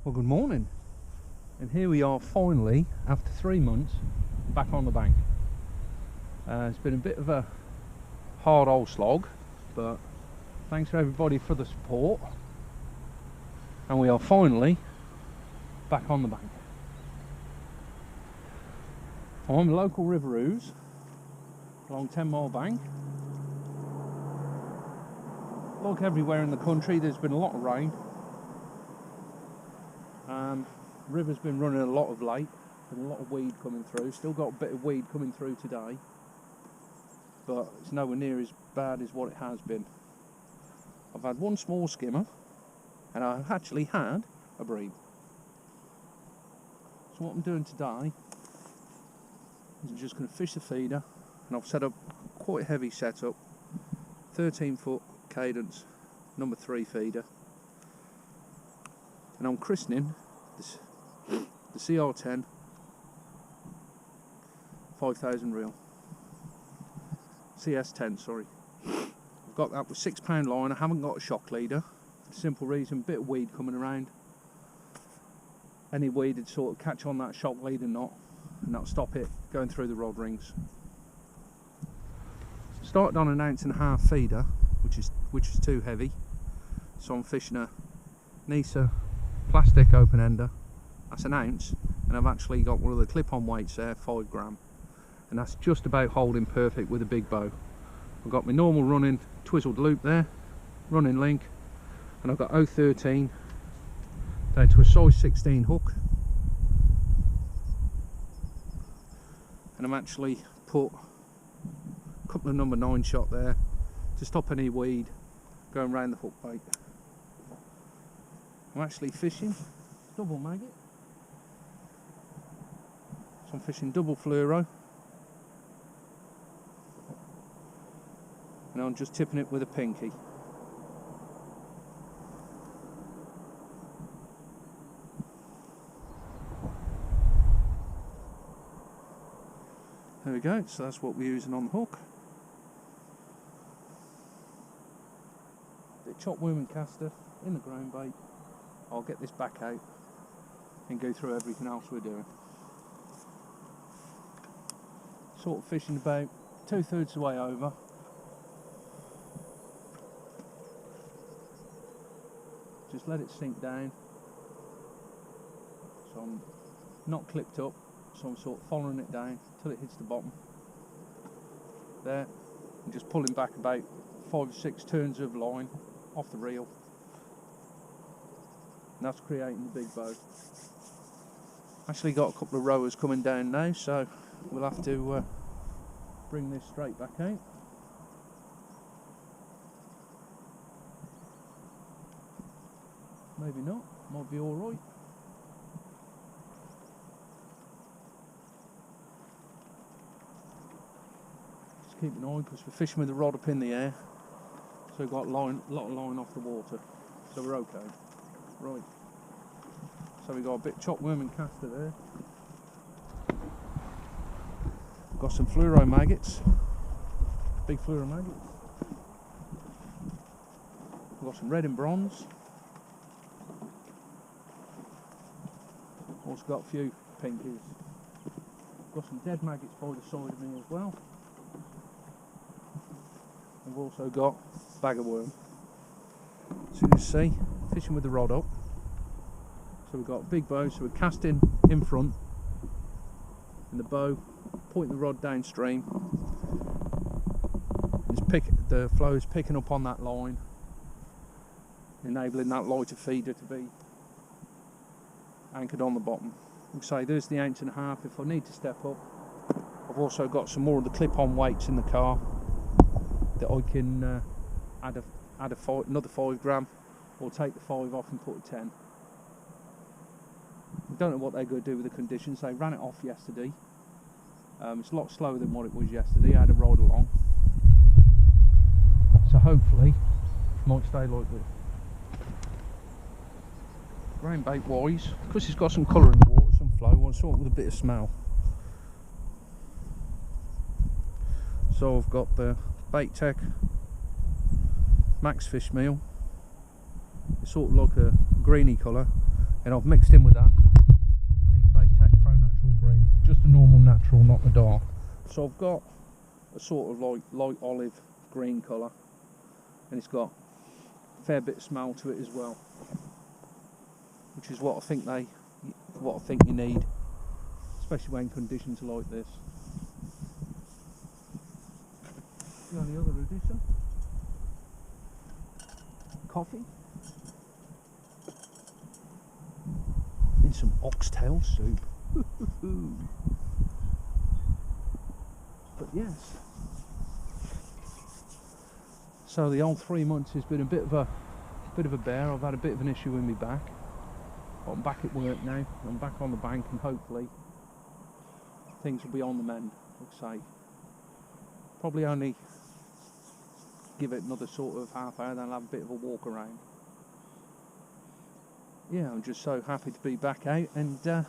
Well, good morning, and here we are finally, after 3 months, back on the bank. It's been a bit of a hard old slog, but thanks to everybody for the support, and we are finally back on the bank. I'm on the local river ouse along 10 Mile Bank. Like everywhere in the country, there's been a lot of rain. River's been running a lot of late, been a lot of weed coming through. Still got a bit of weed coming through today, but it's nowhere near as bad as what it has been. I've had one small skimmer, and I've actually had a bream. So what I'm doing today is I'm just going to fish the feeder, and I've set up quite a heavy setup, 13-foot cadence, number 3 feeder, and I'm christening this, the CR10 5,000 reel, CS10, sorry. I've got that with £6 line. I haven't got a shock leader, for the simple reason, bit of weed coming around. Any weed would sort of catch on that shock leader knot, and that'll stop it going through the rod rings. Started on an 1.5 ounce feeder, which is too heavy, so I'm fishing a Nisa plastic open ender. That's 1 ounce, and I've actually got one of the clip-on weights there, 5 gram, and that's just about holding perfect with a big bow. I've got my normal running twizzled loop there, running link, and I've got 013 down to a size 16 hook, and I'm actually put a couple of number 9 shot there to stop any weed going around the hook bait. I'm actually fishing double maggot, so I'm fishing double fluoro, and I'm just tipping it with a pinky. There we go, so that's what we're using on the hook. Bit of chop worm and caster in the ground bait. I'll get this back out and go through everything else we're doing. Sort of fishing about 2/3 of the way over. Just let it sink down. So I'm not clipped up, so I'm sort of following it down till it hits the bottom. There, and just pulling back about 5 or 6 turns of line off the reel. And that's creating the big bow. Actually got a couple of rowers coming down now, so we'll have to bring this straight back out. Maybe not, might be alright. Just keep an eye, because we're fishing with the rod up in the air, so we've got a lot of line off the water, so we're okay. Right, so we got a bit of chop worm and caster there. We've got some fluoro maggots, big fluoro maggots. We've got some red and bronze. Also got a few pinkies. We've got some dead maggots by the side of me as well. We've also got a bag of worm. So you can see, fishing with the rod up. So we've got a big bow, so we're casting in front in the bow, pointing the rod downstream. The flow is picking up on that line, enabling that lighter feeder to be anchored on the bottom. Like I say, there's the 1.5 ounce if I need to step up. I've also got some more of the clip-on weights in the car that I can add another 5 gram, or take the 5 off and put a 10. I don't know what they're going to do with the conditions. They ran it off yesterday. It's a lot slower than what it was yesterday. I had to ride along, so hopefully it might stay like this. Ground bait wise, because it's got some colour in the water, some flow, I want something with a bit of smell. So I've got the Bait Tech Max fish meal. It's sort of like a greeny colour. and I've mixed in with that the Baytech Pro Natural Breed, just a normal natural, not the dark. So I've got a sort of like light olive green colour, and it's got a fair bit of smell to it as well, which is what I think you need, especially when conditions are like this. The only other addition, coffee in some oxtail soup. But yes, so the old 3 months has been a bit of a bear. I've had a bit of an issue with my back. I'm back at work now. I'm back on the bank, and hopefully things will be on the mend. I'll say probably only give it another sort of half hour, then I'll have a bit of a walk around. Yeah, I'm just so happy to be back out, and we've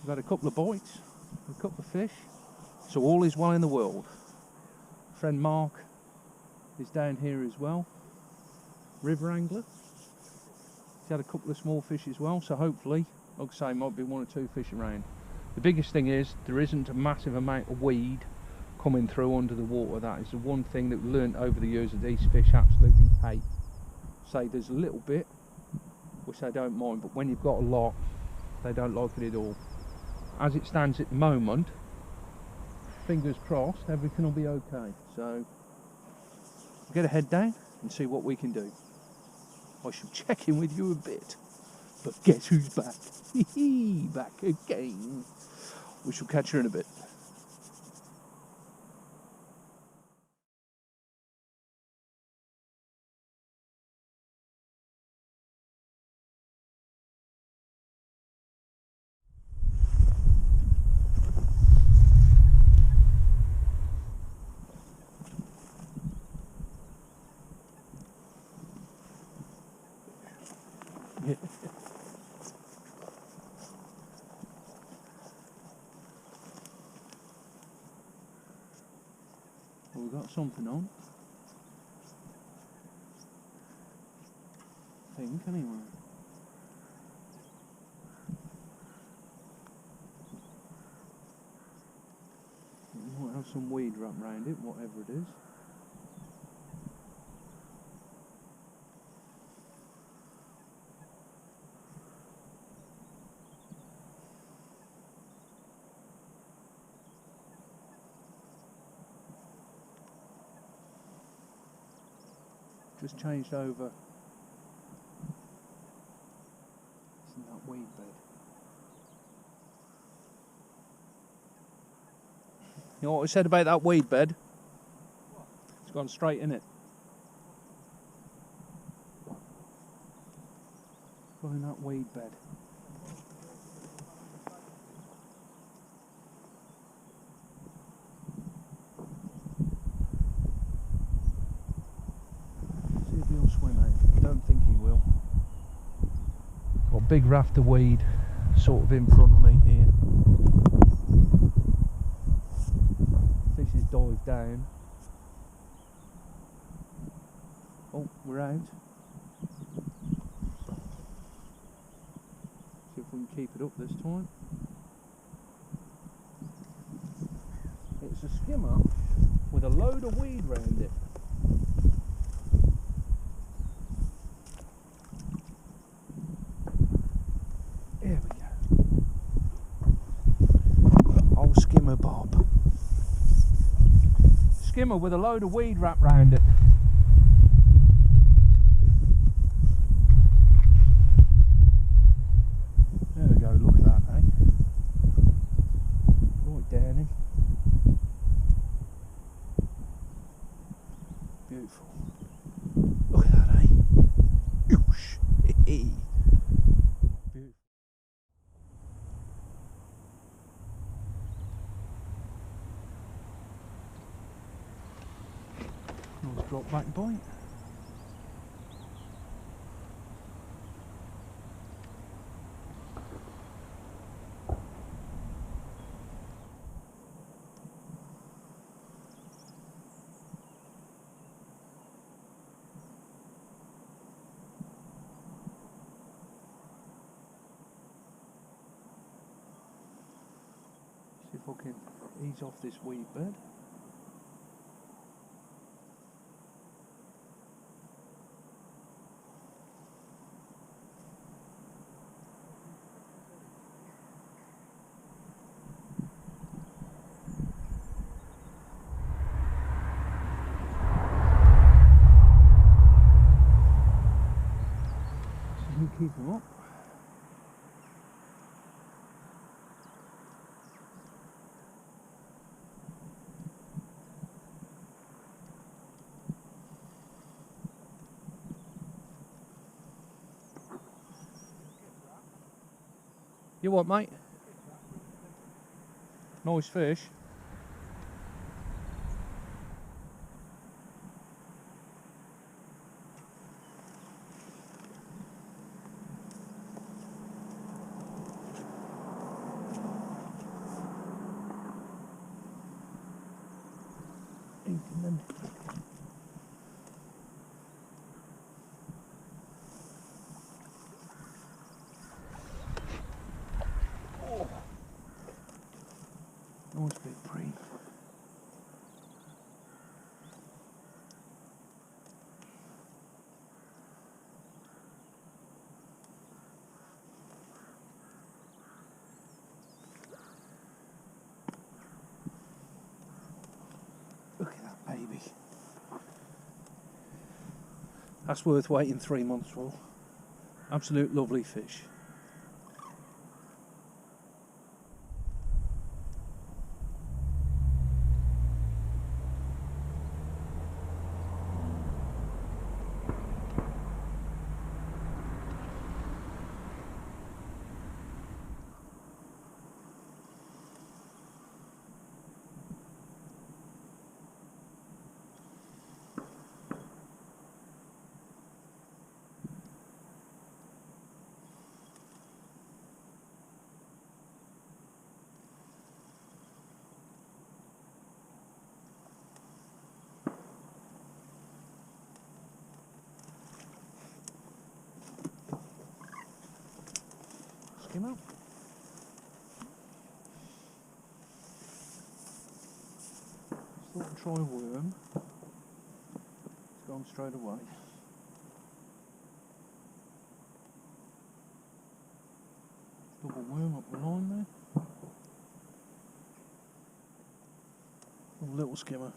had a couple of bites, a couple of fish, so all is well in the world. Friend Mark is down here as well, river angler. He's had a couple of small fish as well, so hopefully, like I say, might be 1 or 2 fish around. The biggest thing is there isn't a massive amount of weed coming through under the water. That is the one thing that we learnt over the years that these fish absolutely hate. Say there's a little bit, which they don't mind, but when you've got a lot, they don't like it at all. As it stands at the moment, fingers crossed, everything will be okay. So get a head down and see what we can do. I shall check in with you a bit, but guess who's back? Back again. We shall catch her in a bit. Well, we've got something on, I think, anyway. We might have some weed wrapped around it, whatever it is. Just changed over. Isn't that weed bed? You know what I said about that weed bed? What? It's gone straight in it. Going that weed bed. See if he'll swim out. I don't think he will. Got a big raft of weed sort of in front of me here. Fish has dived down. Oh, we're out. See if we can keep it up this time. It's a skimmer with a load of weed round it. Here we go. Old skimmer bob. Skimmer with a load of weed wrapped round it. There we go, look at that, eh? Right down in. Beautiful. Look at that, eh? Oosh. Beautiful. Nice drop back bite. fucking ease off this weed bed. So you keep them up. You what, mate? Nice fish. Nice big bream. Look at that baby. That's worth waiting 3 months for. Absolute lovely fish. Skim up. Just thought I'd try a worm. It's gone straight away. Double worm up the line there. A little skimmer.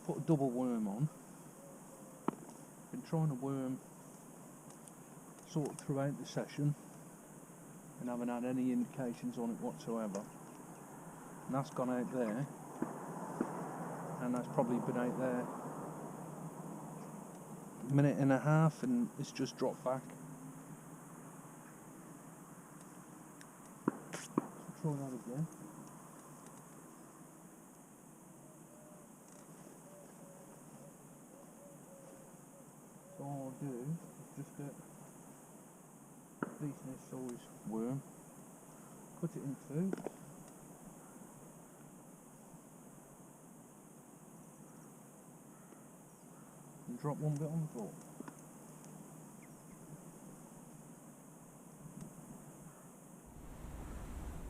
Put a double worm on. Been trying to worm sort of throughout the session and haven't had any indications on it whatsoever. And that's gone out there, and that's probably been out there a minute and a half, and it's just dropped back. So try that again. So all I'll do is just get a decent sized worm, cut it in two, and drop one bit on the floor.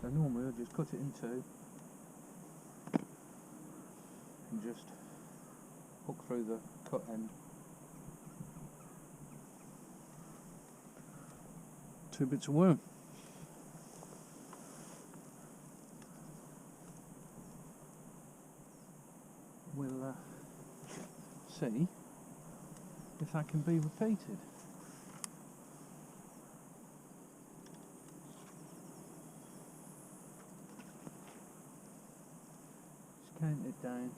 So normally I'll just cut it in two and just hook through the cut end. Two bits of worm. We'll see if that can be repeated. Just count it down.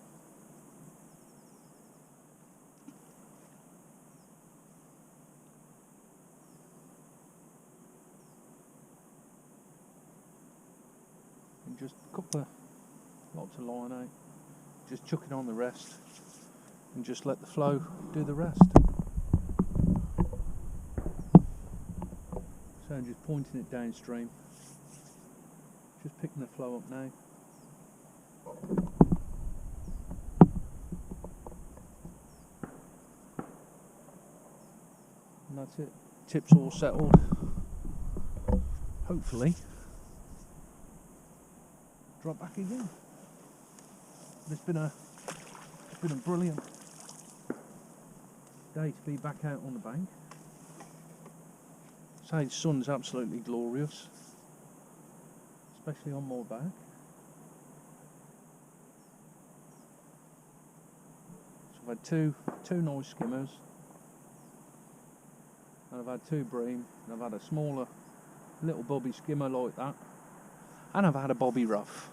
And just a couple of lots of line out, just chuck it on the rest and just let the flow do the rest. So I'm just pointing it downstream, just picking the flow up now. That's it. Tips all settled. Hopefully drop back again. It's been a brilliant day to be back out on the bank. Say the sun's absolutely glorious, especially on my back. So I've had two nice skimmers, and I've had 2 bream, and I've had a smaller little bobby skimmer like that, and I've had a bobby rough.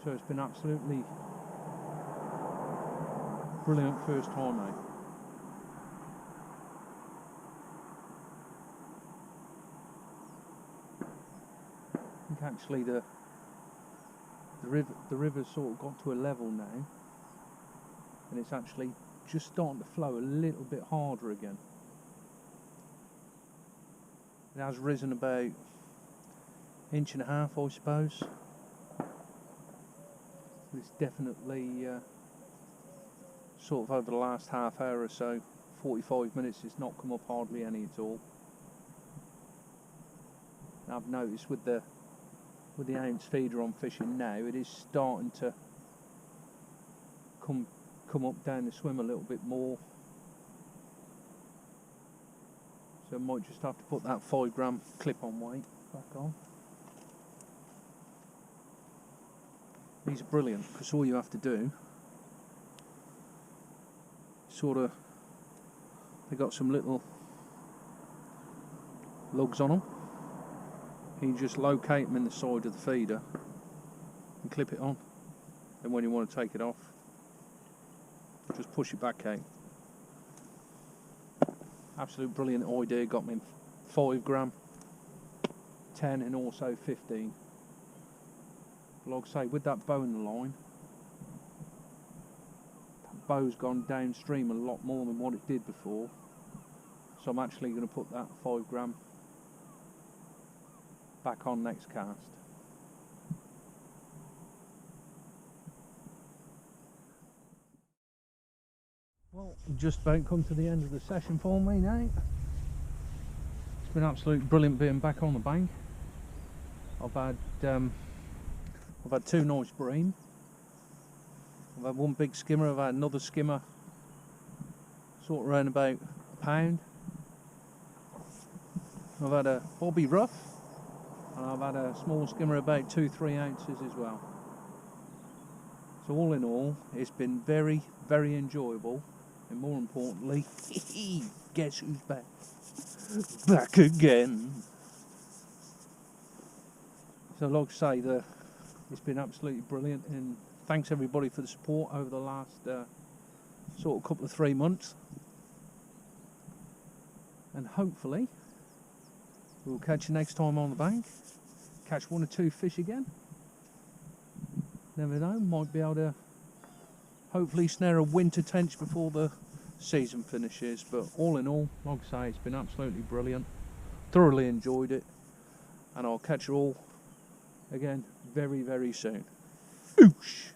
So it's been absolutely brilliant first time out. I think actually the river's sort of got to a level now, and it's actually just starting to flow a little bit harder again. It has risen about 1.5 inches, I suppose. It's definitely sort of over the last half hour or so, 45 minutes, it's not come up hardly any at all. And I've noticed with the ounce feeder I'm fishing now, it is starting to come up down the swim a little bit more. So I might just have to put that 5 gram clip-on weight back on. These are brilliant because all you have to do, they got some little lugs on them. You just locate them in the side of the feeder and clip it on. And when you want to take it off, just push it back out. Absolute brilliant idea. Got me 5 gram, 10 and also 15. Like I say, with that bow in the line, that bow's gone downstream a lot more than what it did before. So I'm actually going to put that 5 gram back on next cast. Well, just about come to the end of the session for me now. It's been absolutely brilliant being back on the bank. I've had 2 nice bream. I've had 1 big skimmer. I've had another skimmer, sort of around about a pound. I've had a bobby rough, and I've had a small skimmer about 2-3 ounces as well. So all in all, it's been very, very enjoyable, and more importantly, guess who's back? Back again. So like I say, it's been absolutely brilliant, and thanks everybody for the support over the last sort of couple of 3 months. And hopefully we'll catch you next time on the bank. Catch 1 or 2 fish again. Never know, might be able to hopefully snare a winter tench before the season finishes. But all in all, like I say, it's been absolutely brilliant. Thoroughly enjoyed it, and I'll catch you all again very, very soon. Oosh!